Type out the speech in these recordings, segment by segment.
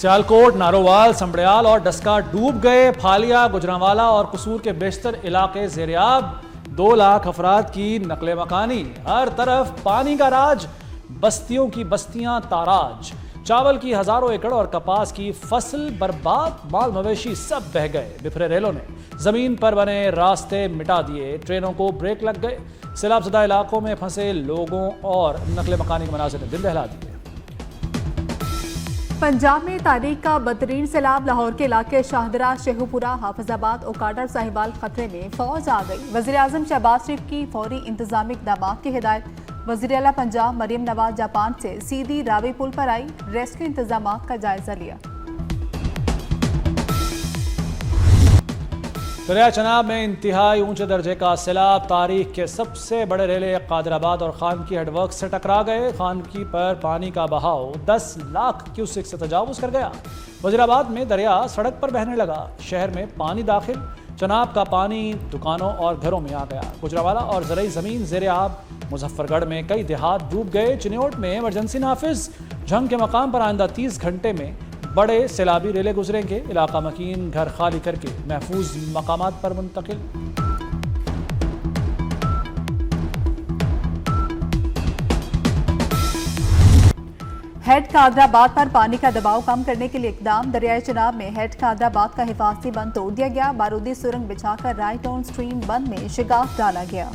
سیالکوٹ، نارووال، سمبڑیال اور ڈسکا ڈوب گئے۔ پھالیا، گجرانوالا اور قصور کے بیشتر علاقے زیریاب۔ 2 لاکھ افراد کی نقل مکانی۔ ہر طرف پانی کا راج، بستیوں کی بستیاں تاراج۔ چاول کی ہزاروں ایکڑ اور کپاس کی فصل برباد، مال مویشی سب بہہ گئے۔ بکھرے ریلوں نے زمین پر بنے راستے مٹا دیے، ٹرینوں کو بریک لگ گئے۔ سیلاب زدہ علاقوں میں پھنسے لوگوں اور نقل مکانی کے مناظر نے دل دہلا دیے۔ پنجاب میں تاریخ کا بدترین سیلاب۔ لاہور کے علاقے شاہدرہ، شیخوپورہ، حافظ آباد، اوکاڈر، ساہیوال خطرے میں۔ فوج آ گئی۔ وزیراعظم شہباز شریف کی فوری انتظامی اقدامات کی ہدایت۔ وزیر اعلیٰ پنجاب مریم نواز جاپان سے سیدھی راوی پل پر آئی، ریسکیو انتظامات کا جائزہ لیا۔ دریائے چناب میں انتہائی اونچے درجے کا سیلاب۔ تاریخ کے سب سے بڑے ریلے قادر آباد اور خانکی ہیڈ ورک سے ٹکرا گئے۔ خانکی پر پانی کا بہاؤ 10 لاکھ کیوسک سے تجاوز کر گیا۔ وزیر آباد میں دریا سڑک پر بہنے لگا، شہر میں پانی داخل۔ چناب کا پانی دکانوں اور گھروں میں آ گیا۔ گجرانوالا اور زرعی زمین زیر آب۔ مظفر گڑھ میں کئی دیہات ڈوب گئے۔ چنیوٹ میں ایمرجنسی نافذ۔ جھنگ کے مقام پر آئندہ 30 گھنٹے میں بڑے سیلابی ریلے گزریں گے۔ علاقہ مکین گھر خالی کر کے محفوظ مقامات پر منتقل۔ ہیڈ قادر آباد پر پانی کا دباؤ کم کرنے کے لیے اقدام۔ دریائے چناب میں ہیڈ قادر آباد کا حفاظتی بند توڑ دیا گیا۔ بارودی سرنگ بچھا کر رائٹ آن سٹریم بند میں شگاف ڈالا گیا۔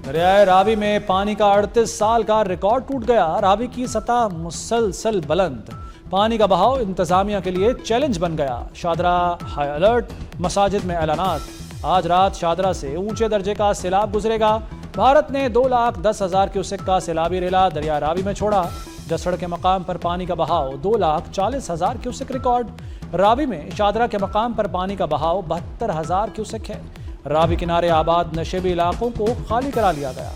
دریائے راوی میں پانی کا 38 سال کا ریکارڈ ٹوٹ گیا۔ راوی کی سطح مسلسل بلند، پانی کا بہاؤ انتظامیہ کے لیے چیلنج بن گیا۔ شاہدرہ ہائی الرٹ، مساجد میں اعلانات۔ آج رات شاہدرہ سے اونچے درجے کا سیلاب گزرے گا۔ بھارت نے 2,10,000 کیوسک کا سیلابی ریلا دریا راوی میں چھوڑا۔ جسڑ کے مقام پر پانی کا بہاؤ 2,40,000 کیوسک ریکارڈ۔ راوی میں شاہدرہ کے مقام پر پانی کا بہاؤ 72,000 کیوسک ہے۔ راوی کنارے آباد نشیبی علاقوں کو خالی کرا لیا گیا۔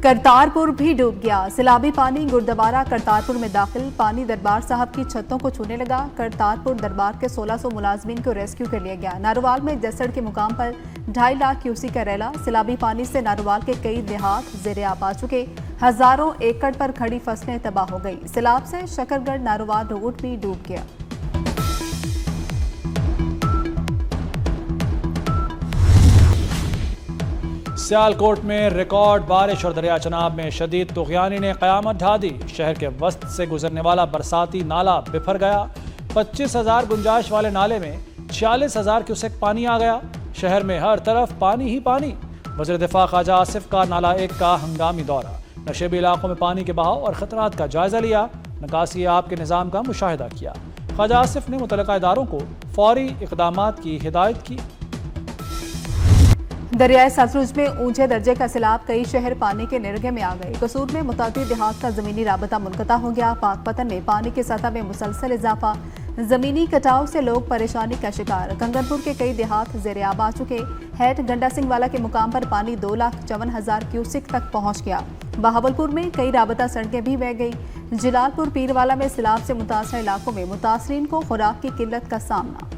کرتارپور بھی ڈوب گیا۔ سیلابی پانی گردوارہ کرتارپور میں داخل۔ پانی دربار صاحب کی چھتوں کو چھونے لگا۔ کرتارپور دربار کے 1600 ملازمین کو ریسکیو کر لیا گیا۔ نارووال میں جسڑ کے مقام پر 2.5 لاکھ کیوسک کا ریلا۔ سیلابی پانی سے نارووال کے کئی دیہات زیر آب آ چکے۔ ہزاروں ایکڑ پر کھڑی فصلیں تباہ ہو گئی۔ سیلاب سے شکرگڑھ نارووال روڈ بھی ڈوب گیا۔ سیالکوٹ میں ریکارڈ بارش اور دریا چناب میں شدید طغیانی نے قیامت ڈھا دی۔ شہر کے وسط سے گزرنے والا برساتی نالا بفر گیا۔ 25,000 گنجائش والے نالے میں 46,000 کیوسک پانی آ گیا۔ شہر میں ہر طرف پانی ہی پانی۔ وزیر دفاع خواجہ آصف کا نالہ 1 کا ہنگامی دورہ۔ نشیبی علاقوں میں پانی کے بہاؤ اور خطرات کا جائزہ لیا۔ نکاسی آب کے نظام کا مشاہدہ کیا۔ خواجہ آصف نے متعلقہ اداروں کو فوری اقدامات کی ہدایت کی۔ دریائے ستلج میں اونچے درجے کا سیلاب، کئی شہر پانی کے نرگے میں آ گئے۔ قصور میں متعدد دیہات کا زمینی رابطہ منقطع ہو گیا۔ پاک پتن میں پانی کی سطح میں مسلسل اضافہ، زمینی کٹاؤ سے لوگ پریشانی کا شکار۔ کنگنپور کے کئی دیہات زیر آب آ چکے۔ ہیڈ گنڈا سنگھ والا کے مقام پر پانی 2,54,000 کیوسک تک پہنچ گیا۔ بہاولپور میں کئی رابطہ سڑکیں بھی بہہ گئی۔ جلال پور پیروالا میں سیلاب سے متاثرہ علاقوں میں متاثرین کو خوراک کی قلت کا سامنا۔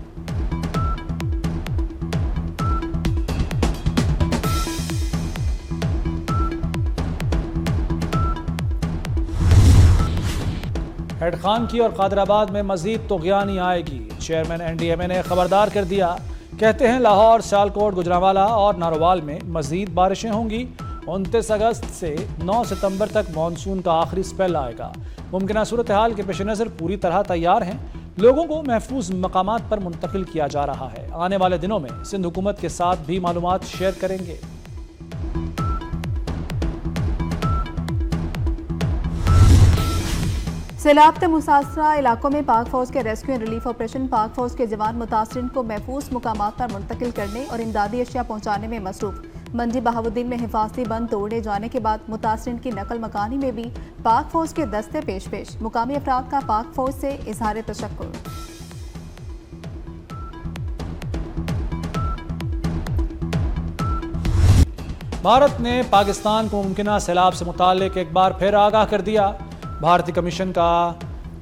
ہیڈ خان کی اور قادر آباد میں مزید طغیانی آئے گی۔ چیئرمین NDMA نے خبردار کر دیا۔ کہتے ہیں لاہور، سیالکوٹ، گجرانوالا اور نارووال میں مزید بارشیں ہوں گی۔ 29 اگست سے 9 ستمبر تک مانسون کا آخری سپیل آئے گا۔ ممکنہ صورتحال کے پیش نظر پوری طرح تیار ہیں۔ لوگوں کو محفوظ مقامات پر منتقل کیا جا رہا ہے۔ آنے والے دنوں میں سندھ حکومت کے ساتھ بھی معلومات شیئر کریں گے۔ سیلاب سے متاثرہ علاقوں میں پاک فوج کے ریسکیو اینڈ ریلیف آپریشن۔ پاک فوج کے جوان متاثرین کو محفوظ مقامات پر منتقل کرنے اور امدادی اشیاء پہنچانے میں مصروف۔ منڈی بہاؤالدین میں حفاظتی بند توڑے جانے کے بعد متاثرین کی نقل مکانی میں بھی پاک فوج کے دستے پیش۔ مقامی افراد کا پاک فوج سے اظہار تشکر۔ بھارت نے پاکستان کو ممکنہ سیلاب سے متعلق ایک بار پھر آگاہ کر دیا۔ بھارتی کمیشن کا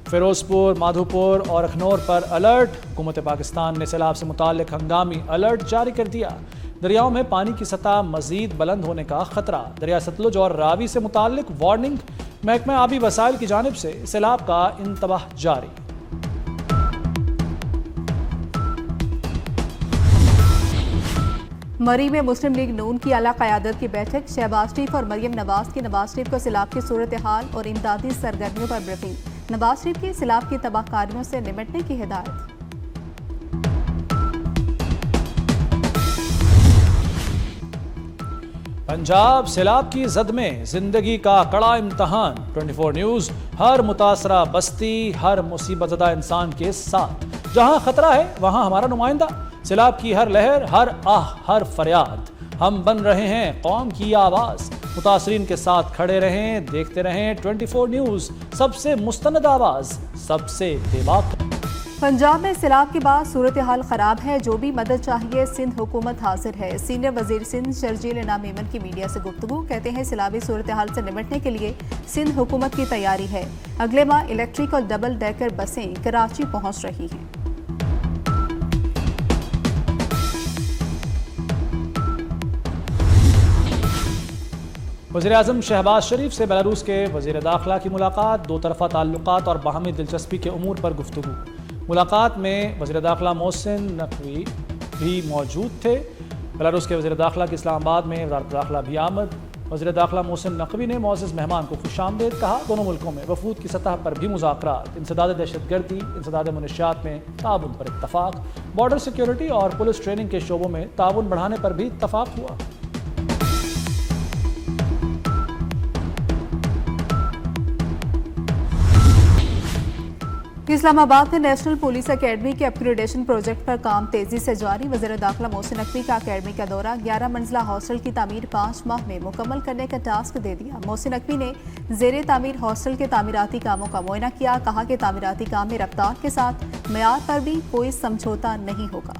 فیروزپور، مادھوپور اور اخنور پر الرٹ۔ حکومت پاکستان نے سیلاب سے متعلق ہنگامی الرٹ جاری کر دیا۔ دریاؤں میں پانی کی سطح مزید بلند ہونے کا خطرہ، دریا ستلج اور راوی سے متعلق وارننگ، محکمہ آبی وسائل کی جانب سے سیلاب کا انتباہ جاری۔ مری میں مسلم لیگ نون کی اعلیٰ قیادت کی بیٹھک، شہباز شریف اور مریم نواز کی نواز شریف کو سیلاب کی صورتحال اور امدادی سرگرمیوں پر بریفنگ، نواز شریف کی سیلاب کی تباہ کاریوں سے نمٹنے کی ہدایت۔ پنجاب سیلاب کی زد میں زندگی کا کڑا امتحان، 24 نیوز ہر متاثرہ بستی، ہر مصیبت زدہ انسان کے ساتھ، جہاں خطرہ ہے وہاں ہمارا نمائندہ، سیلاب کی ہر لہر، ہر آہ، ہر فریاد، ہم بن رہے ہیں قوم کی آواز، متاثرین کے ساتھ کھڑے رہیں، دیکھتے رہیں 24 نیوز، سب سے مستند آواز، سب سے بے باک۔ پنجاب میں سیلاب کے بعد صورتحال خراب ہے، جو بھی مدد چاہیے سندھ حکومت حاضر ہے، سینئر وزیر سندھ شرجیل انعام میمن کی میڈیا سے گفتگو، کہتے ہیں سیلابی صورتحال سے نمٹنے کے لیے سندھ حکومت کی تیاری ہے، اگلے ماہ الیکٹرک اور ڈبل ڈیکر بسیں کراچی پہنچ رہی ہیں۔ وزیراعظم شہباز شریف سے بیلاروس کے وزیر داخلہ کی ملاقات، دو طرفہ تعلقات اور باہمی دلچسپی کے امور پر گفتگو۔ ملاقات میں وزیر داخلہ محسن نقوی بھی موجود تھے۔ بیلاروس کے وزیر داخلہ کی اسلام آباد میں وزارت داخلہ بھی آمد۔ وزیر داخلہ محسن نقوی نے معزز مہمان کو خوش آمدید کہا، دونوں ملکوں میں وفود کی سطح پر بھی مذاکرات، انسداد دہشت گردی، انسداد منشیات میں تعاون پر اتفاق، بارڈر سیکیورٹی اور پولیس ٹریننگ کے شعبوں میں تعاون بڑھانے پر بھی اتفاق ہوا۔ اسلام آباد میں نیشنل پولیس اکیڈمی کے اپ گریڈیشن پروجیکٹ پر کام تیزی سے جاری، وزیر داخلہ محسن نقوی کا اکیڈمی کا دورہ، 11 منزلہ ہاسٹل کی تعمیر 5 ماہ میں مکمل کرنے کا ٹاسک دے دیا۔ محسن نقوی نے زیر تعمیر ہاسٹل کے تعمیراتی کاموں کا معائنہ کیا، کہا کہ تعمیراتی کام میں رفتار کے ساتھ معیار پر بھی کوئی سمجھوتا نہیں ہوگا۔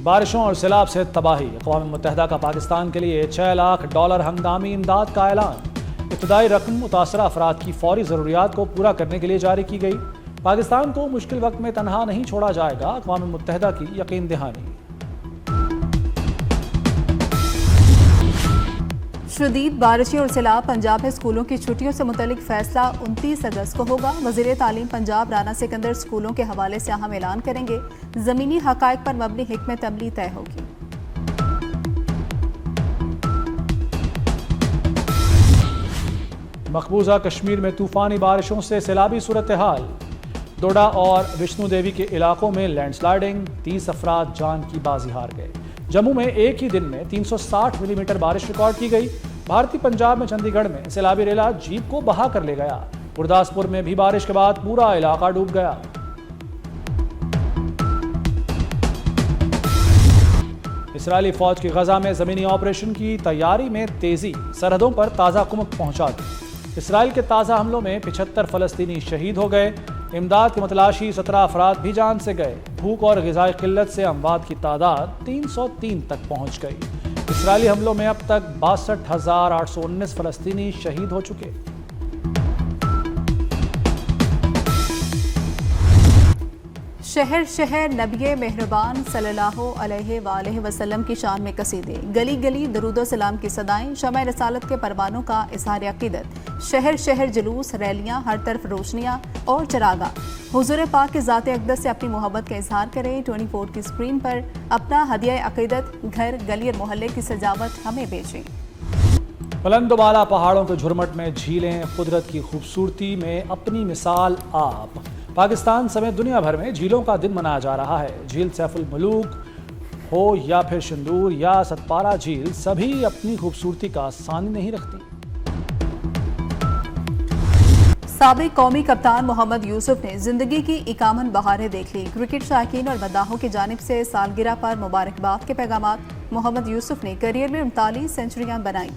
بارشوں اور سیلاب سے تباہی، اقوام متحدہ کا پاکستان کے لیے $6 لاکھ ہنگامی امداد کا اعلان، ابتدائی رقم متاثرہ افراد کی فوری ضروریات کو پورا کرنے کے لیے جاری کی گئی۔ پاکستان کو مشکل وقت میں تنہا نہیں چھوڑا جائے گا، اقوام متحدہ کی یقین دہانی۔ شدید بارشیں اور سیلاب، پنجاب میں اسکولوں کی چھٹیوں سے متعلق فیصلہ 29 اگست کو ہوگا۔ وزیر تعلیم پنجاب رانا سکندر اسکولوں کے حوالے سے اہم اعلان کریں گے، زمینی حقائق پر مبنی حکمت عملی طے ہوگی۔ مقبوضہ کشمیر میں طوفانی بارشوں سے سیلابی صورتحال، ڈوڈا اور وشنو دیوی کے علاقوں میں لینڈ سلائیڈنگ، 30 افراد جان کی بازی ہار گئے۔ جموں میں ایک ہی دن میں 360 ملی میٹر بارش ریکارڈ کی گئی۔ بھارتی پنجاب میں چندی گڑھ میں سیلابی ریلا جیپ کو بہا کر لے گیا۔ گرداسپور میں بھی بارش کے بعد پورا علاقہ ڈوب گیا۔ اسرائیلی فوج کی غزہ میں زمینی آپریشن کی تیاری میں تیزی، سرحدوں پر تازہ کمک پہنچا دی۔ اسرائیل کے تازہ حملوں میں 75 فلسطینی شہید ہو گئے۔ امداد کی متلاشی، 17 افراد بھی جان سے گئے۔ بھوک اور غذائی قلت سے اموات کی تعداد 303 تک پہنچ گئی۔ اسرائیلی حملوں میں اب تک 62,819 فلسطینی شہید ہو چکے۔ شہر شہر نبی مہربان صلی اللہ علیہ وآلہ وسلم کی شان میں قصیدے، گلی گلی درود و سلام کی صدائیں، شمع رسالت کے پروانوں کا اظہار عقیدت، شہر شہر جلوس، ریلیاں، ہر طرف روشنیاں اور چراغاں، حضور پاک کے ذات اقدس سے اپنی محبت کا اظہار کریں۔ 24 کی اسکرین پر اپنا ہدیہ عقیدت، گھر گلی اور محلے کی سجاوٹ ہمیں بھیجیں۔ بلند و بالا پہاڑوں کے جھرمٹ میں جھیلیں، قدرت کی خوبصورتی میں اپنی مثال آپ۔ پاکستان سمیت دنیا بھر میں جھیلوں کا دن منایا جا رہا ہے۔ جھیل سیف الملوک ہو یا پھر شندور یا ستپارہ جھیل، سبھی اپنی خوبصورتی کا ثانی نہیں رکھتی۔ سابق قومی کپتان محمد یوسف نے زندگی کی اکامن بہاریں دیکھ لی۔ کرکٹ شائقین اور مداحوں کی جانب سے سالگرہ پر مبارکباد کے پیغامات۔ محمد یوسف نے کیریئر میں 39 سنچریاں بنائیں۔